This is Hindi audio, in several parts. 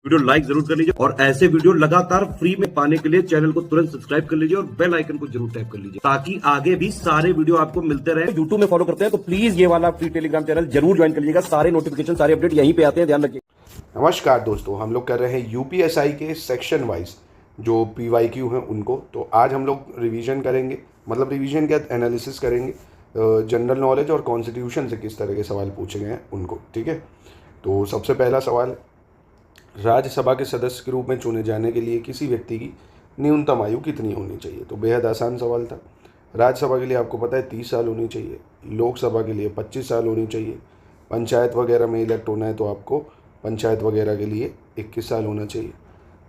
वीडियो लाइक जरूर कर लीजिए और ऐसे वीडियो लगातार फ्री में पाने के लिए चैनल को तुरंत सब्सक्राइब कर लीजिए और बेल आइकन को जरूर टैप कर लीजिए ताकि आगे भी सारे वीडियो आपको मिलते रहे। यूट्यूब में फॉलो करते हैं तो प्लीज ये वाला फ्री टेलीग्राम चैनल जरूर ज्वाइन कर लीजिएगा। सारे नोटिफिकेशन सारे अपडेट यहीं पे आते हैं, ध्यान रखिए। नमस्कार दोस्तों, हम लोग कर रहे हैं यूपीएसआई के सेक्शन वाइज जो पीवाईक्यू हैं उनको। तो आज हम लोग रिवीजन करेंगे, मतलब रिवीजन के एनालिसिस करेंगे जनरल नॉलेज और कॉन्स्टिट्यूशन से किस तरह के सवाल पूछे गए हैं उनको। ठीक है, तो सबसे पहला सवाल, राज्यसभा के सदस्य के रूप में चुने जाने के लिए किसी व्यक्ति की न्यूनतम आयु कितनी होनी चाहिए। तो बेहद आसान सवाल था। राज्यसभा के लिए आपको पता है 30 साल होनी चाहिए, लोकसभा के लिए 25 साल होनी चाहिए, पंचायत वगैरह में इलेक्ट होना है तो आपको पंचायत वगैरह के लिए 21 साल होना चाहिए,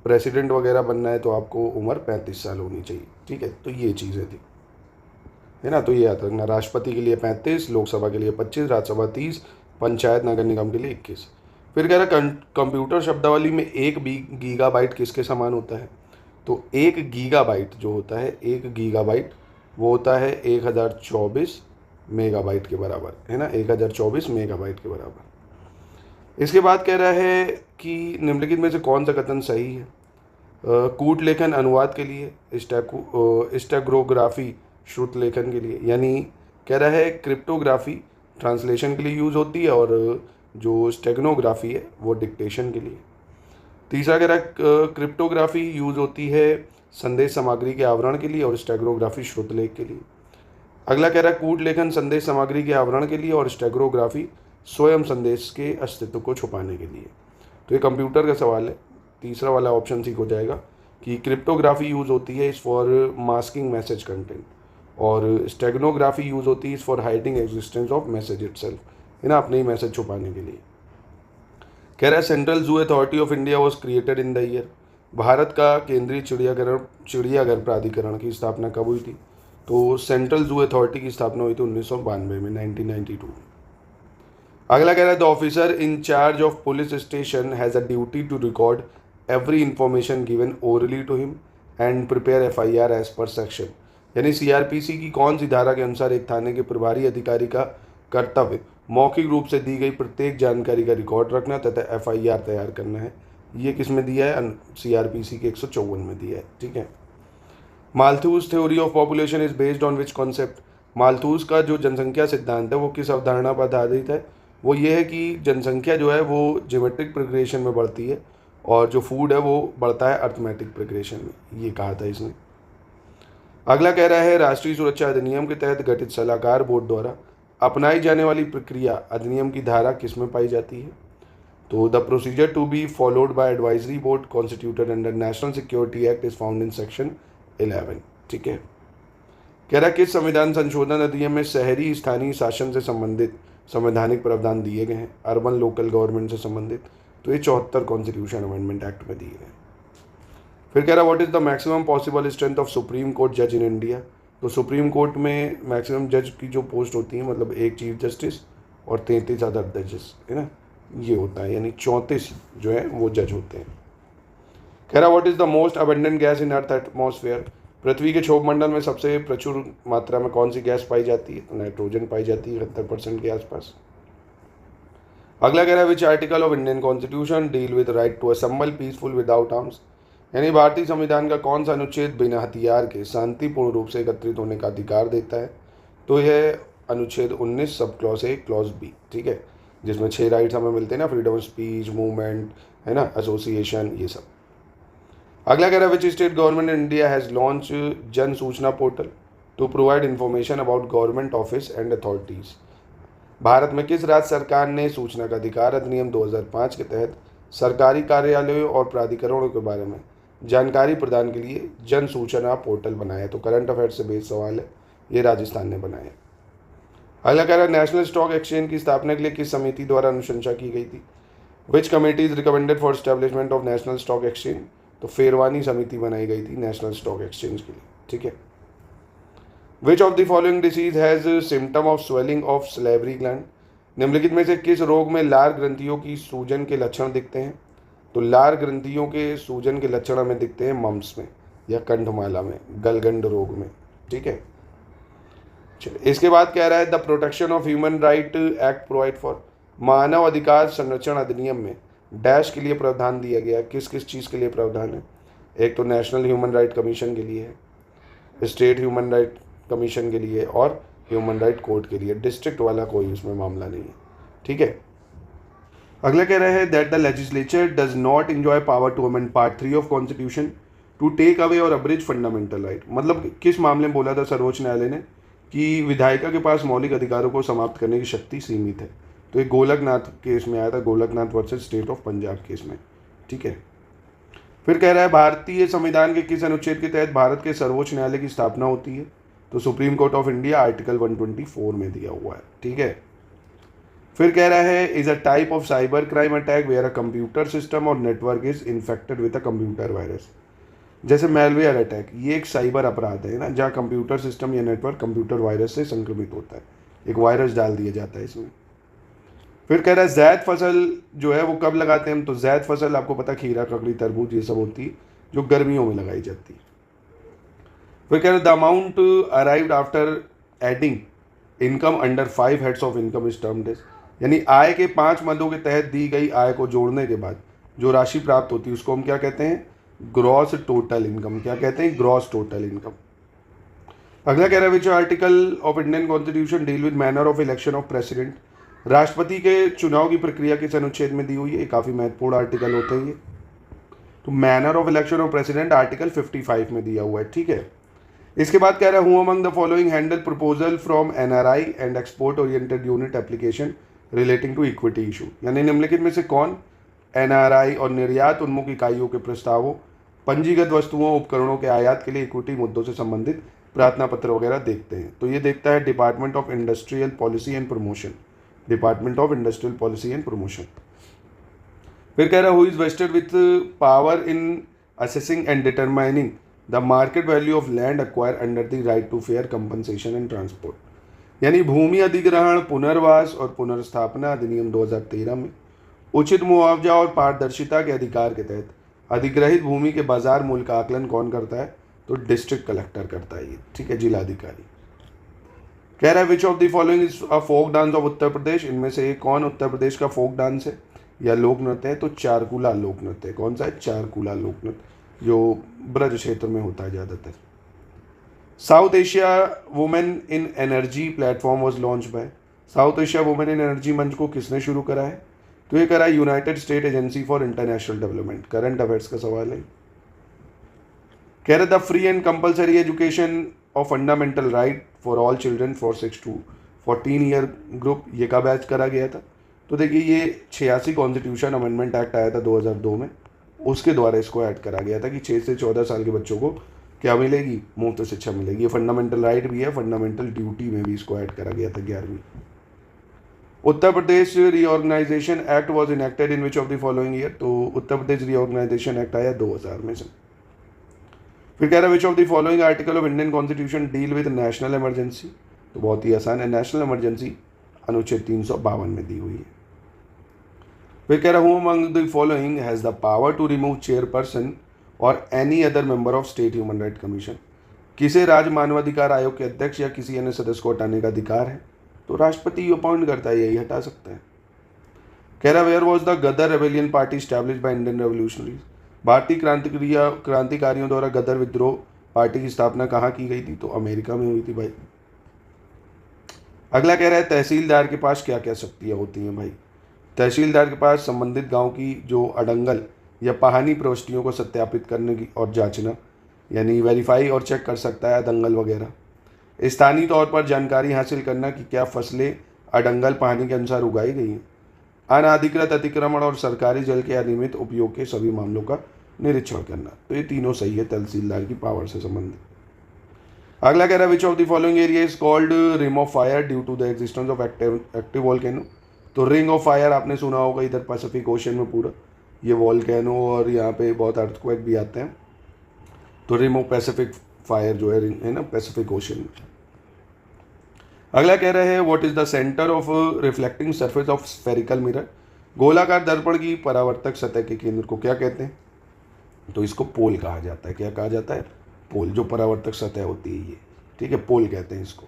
प्रेसिडेंट वगैरह बनना है तो आपको उम्र 35 साल होनी चाहिए। ठीक है, तो ये चीज़ें थी, है ना। तो ये याद रखना, राष्ट्रपति के लिए 35, लोकसभा के लिए 25, राज्यसभा 30, पंचायत नगर निगम के लिए 21। फिर कह रहा कंप्यूटर शब्दावली में 1 गीगाबाइट किसके समान होता है। तो 1 गीगाबाइट जो होता है, 1 गीगाबाइट वो होता है 1024 मेगाबाइट के बराबर, है ना, 1024 मेगाबाइट के बराबर। इसके बाद कह रहा है कि निम्नलिखित में से कौन सा कथन सही है। कूट लेखन अनुवाद के लिए, स्टेगोग्राफी श्रुत लेखन के लिए, यानी कह रहा है क्रिप्टोग्राफी ट्रांसलेशन के लिए यूज़ होती है और जो स्टेगनोग्राफी है वो डिक्टेशन के लिए। तीसरा कह रहा है क्रिप्टोग्राफी यूज़ होती है संदेश सामग्री के आवरण के लिए और स्टेगोग्राफी श्रुत लेख के लिए। अगला कह रहा है कूट लेखन संदेश सामग्री के आवरण के लिए और स्टेगोग्राफी स्वयं संदेश के अस्तित्व को छुपाने के लिए। तो ये कंप्यूटर का सवाल है, तीसरा वाला ऑप्शन ठीक हो जाएगा कि क्रिप्टोग्राफी यूज़ होती है is for masking message content और स्टेगनोग्राफी यूज़ होती है is for hiding existence of message itself, है ना, अपने ही मैसेज छुपाने के लिए। कह रहा है central zoo authority of India was created in the year, Bharat का केंद्रीय चिड़ियाघर प्राधिकरण की स्थापना कब हुई थी। तो सेंट्रल जू अथॉरिटी की स्थापना हुई थी 1992 में, 1992। अगला कह रहा है the officer in charge of police station has a duty to record every information given orally to him and prepare FIR as per section, यानी CRPC की कौन सी धारा के अनुसार एक थाने के प्रभारी अधिकारी का कर्तव्य मौखिक रूप से दी गई प्रत्येक जानकारी का रिकॉर्ड रखना तथा FIR तैयार करना है। ये किस में दिया है, CRPC के 154 में दिया है। ठीक है, Malthus theory of population is based on which concept, Malthus का जो जनसंख्या सिद्धांत है वो किस अवधारणा पर आधारित है। वो ये है कि जनसंख्या जो है वो ज्योमेट्रिक प्रोग्रेशन में बढ़ती है और जो फूड है वो बढ़ता है अर्थमेटिक प्रोग्रेशन में, ये कहा था इसने। अगला कह रहा है राष्ट्रीय सुरक्षा अधिनियम के तहत गठित सलाहकार बोर्ड द्वारा अपनाई जाने वाली प्रक्रिया अधिनियम की धारा किस में पाई जाती है। तो the procedure to be followed by advisory board constituted under national security act is found in section 11। ठीक है, कह रहा है किस संविधान संशोधन अधिनियम में शहरी स्थानीय शासन से संबंधित संवैधानिक प्रावधान दिए गए हैं, अर्बन लोकल गवर्नमेंट से संबंधित। तो ये 74 कॉन्स्टिट्यूशन अमेंडमेंट एक्ट में दिए गए। फिर कह रहा what is the maximum possible strength of supreme court जज इन इंडिया। तो सुप्रीम कोर्ट में मैक्सिमम जज की जो पोस्ट होती है, मतलब 1 चीफ जस्टिस और 33 अदर जजेस, है ना, ये होता है, यानी 34 जो है वो जज होते हैं। कह रहा what is the most abundant gas in earth atmosphere, पृथ्वी के क्षोभ मंडल में सबसे प्रचुर मात्रा में कौन सी गैस पाई जाती है। तो नाइट्रोजन पाई जाती है 71% के आसपास। अगला कह रहा है which article of Indian constitution deal with right to assemble peaceful without arms, यानी भारतीय संविधान का कौन सा अनुच्छेद बिना हथियार के शांतिपूर्ण रूप से एकत्रित होने का अधिकार देता है। तो यह अनुच्छेद 19 sub clause A clause B। ठीक है, जिसमें 6 राइट्स हमें मिलते हैं ना, फ्रीडम ऑफ स्पीच, मूवमेंट, है ना, एसोसिएशन, ये सब। अगला कह रहा है which state government in India has launch Jan Soochna portal to provide information about government office and authorities, Bharat में किस राज्य सरकार ने सूचना का अधिकार अधिनियम 2005 के तहत सरकारी कार्यालयों और प्राधिकरणों के बारे में जानकारी प्रदान के लिए जन सूचना पोर्टल बनाया। तो करंट अफेयर से बेस्ड सवाल है, ये राजस्थान ने बनाया। अगला कह रहा है नेशनल स्टॉक एक्सचेंज की स्थापना के लिए किस समिति द्वारा अनुशंसा की गई थी। विच committee is recommended for establishment of national stock exchange. तो फेरवानी समिति बनाई गई थी नेशनल स्टॉक एक्सचेंज के लिए। ठीक है, which of the following disease has symptom of swelling of salivary gland, निम्नलिखित में से किस रोग में लार ग्रंथियों की सूजन के लक्षण दिखते हैं। तो लार ग्रंथियों के सूजन के लक्षण हमें दिखते हैं मम्स में या कंठमाला में, गलगंड रोग में। ठीक है, चलिए इसके बाद कह रहा है the protection of human right act provide for, मानव अधिकार संरक्षण अधिनियम में डैश के लिए प्रावधान दिया गया। किस किस चीज़ के लिए प्रावधान है? एक तो नेशनल ह्यूमन राइट कमीशन के लिए है, स्टेट ह्यूमन राइट कमीशन के लिए और ह्यूमन राइट कोर्ट के लिए। डिस्ट्रिक्ट वाला कोई उसमें मामला नहीं है, ठीक है। अगला कह रहा है that the legislature does not enjoy power to amend part 3 of constitution to take away और अब्रिज फंडामेंटल राइट। मतलब किस मामले में बोला था सर्वोच्च न्यायालय ने कि विधायिका के पास मौलिक अधिकारों को समाप्त करने की शक्ति सीमित है। तो ये गोलकनाथ केस में आया था, Golaknath versus state of Punjab case में, ठीक है। फिर कह रहा है भारतीय संविधान के किस अनुच्छेद के तहत भारत के सर्वोच्च न्यायालय की स्थापना होती है? तो supreme court of India article 124 में दिया हुआ है, ठीक है। फिर कह रहा है is a type of cyber crime attack where a computer system और network is infected with a computer virus. जैसे मेलवेयर अटैक, ये एक साइबर अपराध है ना, जहाँ कंप्यूटर सिस्टम या नेटवर्क कंप्यूटर वायरस से संक्रमित होता है, एक वायरस डाल दिया जाता है इसमें। फिर कह रहा है जैद फसल जो है वो कब लगाते हैं हम? तो जैद फसल आपको पता, खीरा, ककड़ी, तरबूज ये सब होती है जो गर्मियों में लगाई जाती है। फिर कह रहा है the amount arrived after adding income under 5 heads of income is termed as, यानी आय के 5 मदों के तहत दी गई आय को जोड़ने के बाद जो राशि प्राप्त होती है उसको हम क्या कहते हैं? Gross total income. क्या कहते हैं? Gross total income. अगला कह रहा है which article of Indian constitution deal with manner of election of president. राष्ट्रपति के चुनाव की प्रक्रिया किस अनुच्छेद में दी हुई है? काफ़ी महत्वपूर्ण आर्टिकल होते हैं ये। तो manner of election of president article 55 में दिया हुआ है, ठीक है। इसके बाद कह रहा है who among the following handle proposal from NRI and export oriented unit application relating to equity issue, यानी निम्नलिखित में से कौन एनआरआई और निर्यात उन्मुख इकाइयों के प्रस्तावों, पंजीगत वस्तुओं उपकरणों के आयात के लिए इक्विटी मुद्दों से संबंधित प्रार्थना पत्र वगैरह देखते हैं? तो ये देखता है department of industrial policy and promotion, department of industrial policy and promotion. फिर कह रहा है who is vested with power in assessing and determining the market value of land acquire under the right to fair compensation and transport, यानी भूमि अधिग्रहण, पुनर्वास और पुनर्स्थापना अधिनियम 2013 में उचित मुआवजा और पारदर्शिता के अधिकार के तहत अधिग्रहित भूमि के बाजार मूल्य का आकलन कौन करता है? तो डिस्ट्रिक्ट कलेक्टर करता है ये, ठीक है, जिलाधिकारी। कह रहा है which of the following is a folk dance of Uttar Pradesh, इनमें से कौन उत्तर प्रदेश का फोक डांस है या लोक नृत्य है? तो चारकुला लोक नृत्य है। कौन सा है? चारकुला लोक नृत्य, जो ब्रज क्षेत्र में होता है ज़्यादातर। South Asia women in energy platform was launch by, south Asia women in energy मंच को किसने शुरू करा है? तो ये करा है United state agency for international development. Current affairs का सवाल है। कह रहे the free and compulsory education of fundamental right for all children for 6 to 14 year group, ये कब बैच करा गया था? तो देखिए ये 86 कॉन्स्टिट्यूशन अमेंडमेंट एक्ट आया था 2002 में, उसके द्वारा इसको ऐड करा गया था कि 6 से 14 साल के बच्चों को क्या मिलेगी? मुफ्त शिक्षा मिलेगी। ये फंडामेंटल राइट भी है, फंडामेंटल ड्यूटी में भी इसको ऐड करा गया था 11वीं। Uttar Pradesh reorganisation act was enacted in which of the following year? तो उत्तर प्रदेश रीऑर्गेनाइजेशन एक्ट आया 2000 में से। फिर कह रहा है which of the following article of Indian constitution deal with national emergency? तो बहुत ही आसान है, नेशनल इमरजेंसी अनुच्छेद 352 में दी हुई है। फिर कह रहा हूँ among the following has the power to remove chairperson और any other member of state human right commission, किसे राज्य मानवाधिकार आयोग के अध्यक्ष या किसी अन्य सदस्य को हटाने का अधिकार है? तो राष्ट्रपति अपॉइंट करता है, यही हटा सकता है। कह रहा where was the Ghadar rebellion party established by Indian revolutionaries, भारतीय क्रांतिकारियों द्वारा गदर विद्रोह पार्टी की स्थापना कहाँ की गई थी? तो अमेरिका में हुई थी भाई। अगला कह रहा है तहसीलदार के पास क्या क्या शक्तियाँ होती हैं भाई? तहसीलदार के पास संबंधित गांव की जो अडंगल या पहानी प्रविष्टियों को सत्यापित करने की और जांचना, यानी वेरीफाई और चेक कर सकता है अडंगल वगैरह। स्थानीय तौर पर जानकारी हासिल करना कि क्या फसलें अडंगल पहानी के अनुसार उगाई गई हैं। अनाधिकृत अतिक्रमण और सरकारी जल के अनियमित उपयोग के सभी मामलों का निरीक्षण करना। तो ये तीनों सही है तहसीलदार की पावर से संबंधित। अगला कह रहा है which of the following area is called ring of fire due to the existence of active volcano? तो रिंग ऑफ फायर आपने सुना होगा, इधर पैसिफिक ओशन में पूरा ये वॉल्केनो और यहाँ पे बहुत अर्थक्वेक भी आते हैं। तो रिंग ऑफ पैसिफिक फायर जो है रिंग है ना पैसिफिक ओशन में। अगला कह रहे हैं what is the centre of reflecting surface of spherical mirror? गोलाकार दर्पण की परावर्तक सतह के केंद्र को क्या कहते हैं? तो इसको पोल कहा जाता है। क्या कहा जाता है? पोल, जो परावर्तक सतह होती है ये, ठीक है, पोल कहते हैं इसको।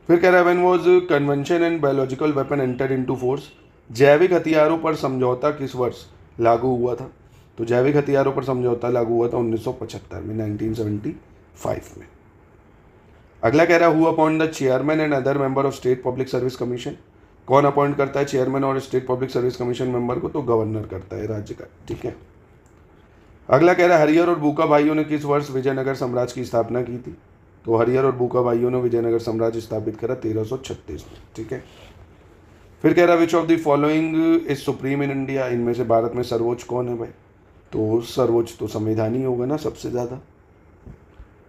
फिर कह रहा है when was convention and biological weapon enter into force? जैविक हथियारों पर समझौता किस वर्ष लागू हुआ था? तो जैविक हथियारों पर समझौता लागू हुआ था 1975 में, 1975 में। अगला कह रहा है who appoint the chairman and other member of state public service commission. कौन अपॉइंट करता है चेयरमैन और state public service commission member को? तो गवर्नर करता है राज्य का, ठीक है। अगला कह रहा है हरियर और बूका भाइयों ने किस वर्ष विजयनगर साम्राज्य की स्थापना की थी? तो हरियर और बूका भाइयों ने विजयनगर साम्राज्य स्थापित करा 1336 में, ठीक है। फिर कह रहा है which of the following is supreme in India. इनमें से भारत में सर्वोच्च कौन है भाई? तो सर्वोच्च तो संविधान ही होगा ना सबसे ज़्यादा।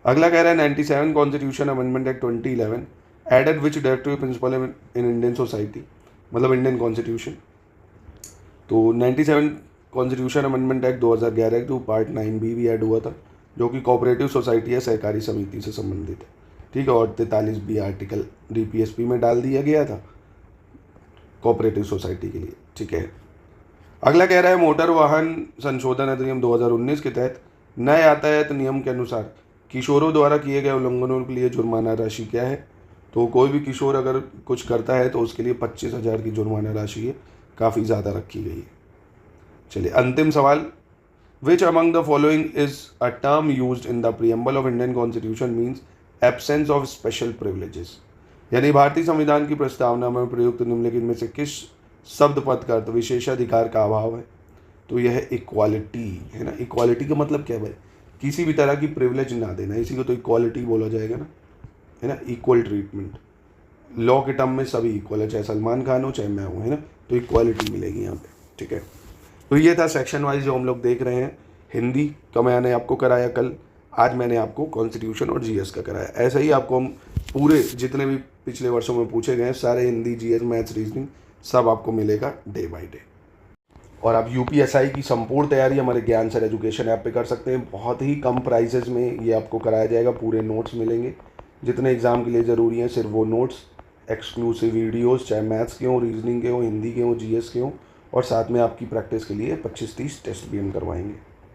अगला कह रहा है 97 constitution amendment act 2011 added which directive principle in Indian society, मतलब इंडियन कॉन्स्टिट्यूशन। तो 97 constitution amendment act 2011 to part 9B भी ऐड हुआ था, जो कि कोऑपरेटिव सोसाइटी या सहकारी समिति से संबंधित है, ठीक है। और 43B आर्टिकल DPSP में डाल दिया गया था कोऑपरेटिव सोसाइटी के लिए, ठीक है। अगला कह रहा है मोटर वाहन संशोधन अधिनियम 2019 के तहत नए यातायात नियम के अनुसार किशोरों द्वारा किए गए उल्लंघनों के लिए जुर्माना राशि क्या है? तो कोई भी किशोर अगर कुछ करता है तो उसके लिए 25,000 की जुर्माना राशि है, काफ़ी ज़्यादा रखी गई है। चलिए अंतिम सवाल, which among the following is a term used in the preamble of Indian constitution means absence of special privileges. यानी भारतीय संविधान की प्रस्तावना में प्रयुक्त निम्नलिखित में से किस शब्द पद का अर्थ विशेषाधिकार का अभाव है? तो यह है इक्वालिटी, है ना। इक्वालिटी का मतलब क्या है भाई? किसी भी तरह की प्रिविलेज ना देना, इसी को तो इक्वालिटी बोला जाएगा ना, है ना। इक्वल ट्रीटमेंट, लॉ के टर्म में सभी इक्वल है, चाहे सलमान खान हो चाहे मैं हूँ, है ना। तो इक्वालिटी मिलेगी यहाँ पे, ठीक है। तो ये था सेक्शन वाइज जो हम लोग देख रहे हैं। हिंदी का मैंने आपको कराया कल, आज मैंने आपको कॉन्स्टिट्यूशन और जीएस का कराया। ऐसा ही आपको हम पूरे जितने भी पिछले वर्षों में पूछे गए सारे हिंदी, जीएस, मैथ्स, रीजनिंग सब आपको मिलेगा डे बाय डे। और आप यूपीएसआई की संपूर्ण तैयारी हमारे ज्ञान सर एजुकेशन ऐप पे कर सकते हैं। बहुत ही कम प्राइसेस में ये आपको कराया जाएगा, पूरे नोट्स मिलेंगे जितने एग्ज़ाम के लिए ज़रूरी हैं, सिर्फ वो नोट्स, एक्सक्लूसिव वीडियोस, चाहे मैथ्स के हों, रीजनिंग के हों, हिंदी के हों, जीएस के हों, और साथ में आपकी प्रैक्टिस के लिए 25-30 टेस्ट भी हम करवाएंगे।